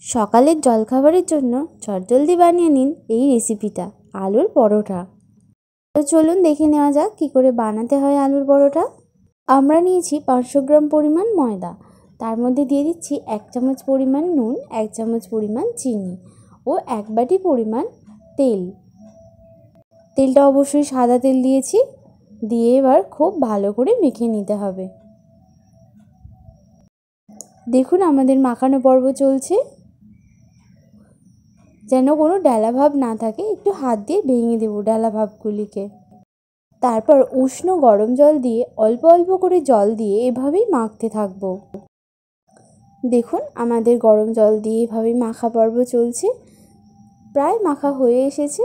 সকালের জলখাবারের জন্য চটজলদি বানিয়ে নিন এই রেসিপিটা, আলুর পরোটা। তো চলুন দেখে নেওয়া যাক কী করে বানাতে হয় আলুর পরোটা। আমরা নিয়েছি 500 গ্রাম পরিমাণ ময়দা, তার মধ্যে দিয়ে দিচ্ছি 1 চামচ পরিমাণ নুন, 1 চামচ পরিমাণ চিনি ও 1 বাটি পরিমাণ তেল। তেলটা অবশ্যই সাদা তেল দিয়েছি। দিয়ে এবার খুব ভালো করে মেখে নিতে হবে। দেখুন আমাদের মাখানো পর্ব চলছে, যেন কোনো ডালা ভাব না থাকে, একটু হাত দিয়ে ভেঙে দেবো ডালা ভাবগুলিকে। তারপর উষ্ণ গরম জল দিয়ে অল্প অল্প করে জল দিয়ে এভাবেই মাখতে থাকবো। দেখুন আমাদের গরম জল দিয়ে এভাবেই মাখা পর্ব চলছে, প্রায় মাখা হয়ে এসেছে।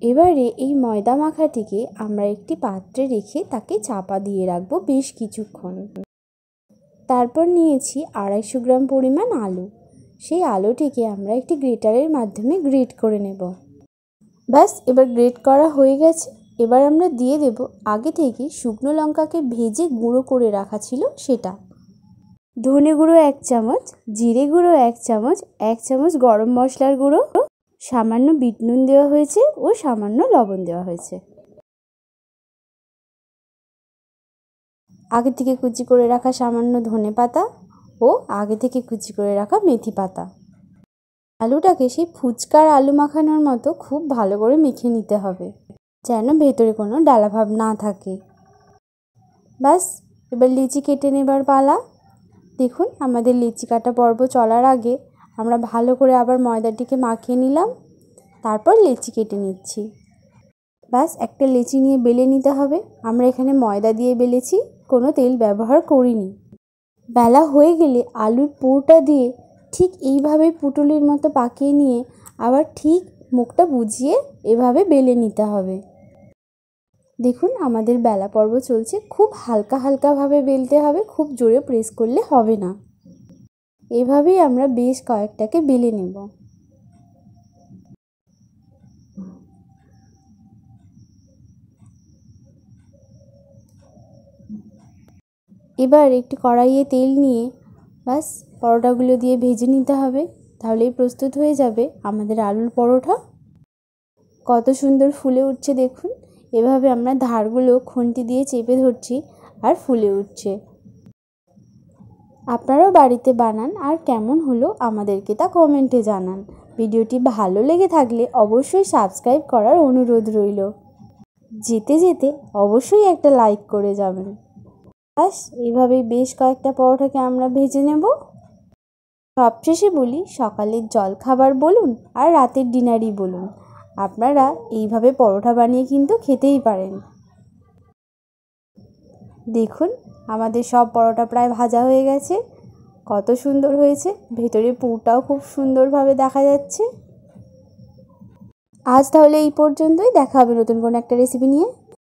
এবারে এই ময়দা মাখাটিকে আমরা একটি পাত্রে রেখে তাকে চাপা দিয়ে রাখবো বেশ কিছুক্ষণ। তারপর নিয়েছি 250 গ্রাম পরিমাণ আলু। সেই আলুটিকে আমরা একটি গ্রেটারের মাধ্যমে গ্রেট করে নেব। ব্যাস, এবার গ্রেট করা হয়ে গেছে। এবার আমরা দিয়ে দেব আগে থেকে শুকনো লঙ্কাকে ভেজে গুঁড়ো করে রাখা ছিল সেটা, ধনে গুঁড়ো 1 চামচ, জিরে গুঁড়ো 1 চামচ, 1 চামচ গরম মশলার গুঁড়ো, সামান্য বিট নুন দেওয়া হয়েছে ও সামান্য লবণ দেওয়া হয়েছে। আগে থেকে কুচি করে রাখা সামান্য ধনে পাতা ও আগে থেকে কুচি করে রাখা মেথি পাতা। আলুটাকে সেই ফুচকার আলু মাখানোর মতো খুব ভালো করে মেখে নিতে হবে, যেন ভেতরে কোনো ডালাভাব না থাকে। ব্যাস, এবার লিচি কেটে নেবার পালা। দেখুন আমাদের লিচি কাটা পর্ব চলার আগে আমরা ভালো করে আবার ময়দাটিকে মাখিয়ে নিলাম, তারপর লিচি কেটে নিচ্ছি। ব্যাস, একটা লিচি নিয়ে বেলে নিতে হবে। আমরা এখানে ময়দা দিয়ে বেলেছি, কোনো তেল ব্যবহার করিনি। বেলা হয়ে গেলে আলুর পুরটা দিয়ে ঠিক এইভাবে পুটুলির মতো পাকিয়ে নিয়ে আবার ঠিক মুখটা বুঝিয়ে এভাবে বেলে নিতে হবে। দেখুন আমাদের বেলা পর্ব চলছে, খুব হালকা হালকাভাবে বেলতে হবে, খুব জোরে প্রেস করলে হবে না। এভাবেই আমরা বেশ কয়েকটাকে বেলে নেব। এবার একটি কড়াইয়ে তেল নিয়ে ব্যাস পরোটাগুলো দিয়ে ভেজে নিতে হবে, তাহলেই প্রস্তুত হয়ে যাবে আমাদের আলুর পরোটা। কত সুন্দর ফুলে উঠছে দেখুন। এভাবে আমরা ধারগুলো খুন্তি দিয়ে চেপে ধরছি আর ফুলে উঠছে। আপনারাও বাড়িতে বানান আর কেমন হলো আমাদেরকে তা কমেন্টে জানান। ভিডিওটি ভালো লেগে থাকলে অবশ্যই সাবস্ক্রাইব করার অনুরোধ রইল। যেতে যেতে অবশ্যই একটা লাইক করে যাবেন। ব্যাস, এইভাবেই বেশ কয়েকটা পরোটাকে আমরা ভেজে নেব। সবশেষে বলি, সকালের জলখাবার বলুন আর রাতের ডিনারই বলুন, আপনারা এইভাবে পরোটা বানিয়ে কিন্তু খেতেই পারেন। দেখুন আমাদের সব পরোটা প্রায় ভাজা হয়ে গেছে, কত সুন্দর হয়েছে, ভেতরে পুরটাও খুব সুন্দরভাবে দেখা যাচ্ছে। আজ তাহলে এই পর্যন্তই, দেখা হবে নতুন কোনো একটা রেসিপি নিয়ে।